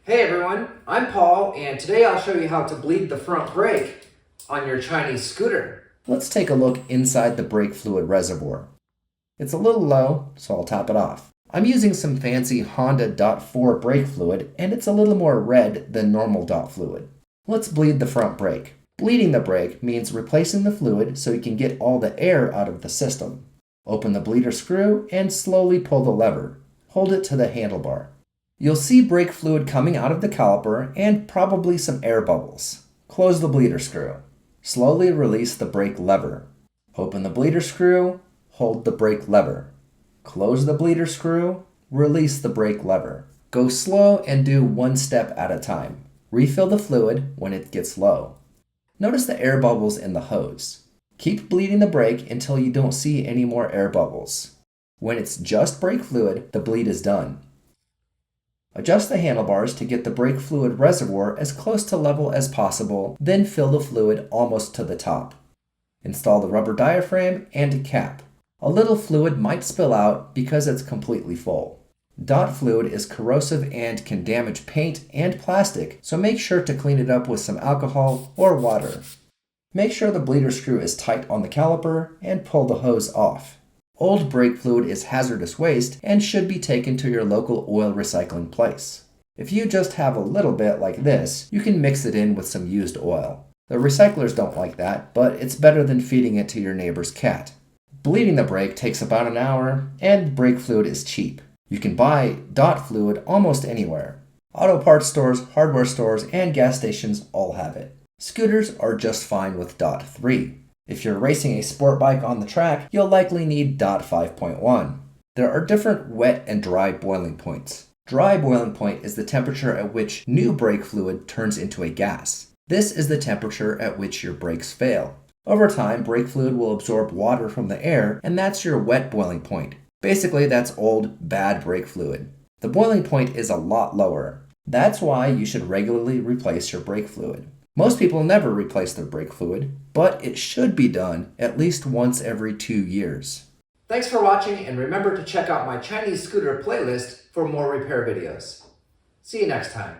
Hey everyone, I'm Paul, and today I'll show you how to bleed the front brake on your Chinese scooter. Let's take a look inside the brake fluid reservoir. It's a little low, so I'll top it off. I'm using some fancy Honda .4 brake fluid, and it's a little more red than normal dot fluid. Let's bleed the front brake. Bleeding the brake means replacing the fluid so you can get all the air out of the system. Open the bleeder screw and slowly pull the lever. Hold it to the handlebar. You'll see brake fluid coming out of the caliper and probably some air bubbles. Close the bleeder screw. Slowly release the brake lever. Open the bleeder screw, hold the brake lever. Close the bleeder screw, release the brake lever. Go slow and do one step at a time. Refill the fluid when it gets low. Notice the air bubbles in the hose. Keep bleeding the brake until you don't see any more air bubbles. When it's just brake fluid, the bleed is done. Adjust the handlebars to get the brake fluid reservoir as close to level as possible, then fill the fluid almost to the top. Install the rubber diaphragm and cap. A little fluid might spill out because it's completely full. Dot fluid is corrosive and can damage paint and plastic, so make sure to clean it up with some alcohol or water. Make sure the bleeder screw is tight on the caliper and pull the hose off. Old brake fluid is hazardous waste and should be taken to your local oil recycling place. If you just have a little bit like this, you can mix it in with some used oil. The recyclers don't like that, but it's better than feeding it to your neighbor's cat. Bleeding the brake takes about an hour, and brake fluid is cheap. You can buy dot fluid almost anywhere. Auto parts stores, hardware stores, and gas stations all have it. Scooters are just fine with dot 3. If you're racing a sport bike on the track, you'll likely need dot 5.1. There are different wet and dry boiling points. Dry boiling point is the temperature at which new brake fluid turns into a gas. This is the temperature at which your brakes fail. Over time, brake fluid will absorb water from the air, and that's your wet boiling point. Basically, that's old, bad brake fluid. The boiling point is a lot lower. That's why you should regularly replace your brake fluid. Most people never replace their brake fluid, but it should be done at least once every 2 years. Thanks for watching, and remember to check out my Chinese scooter playlist for more repair videos. See you next time.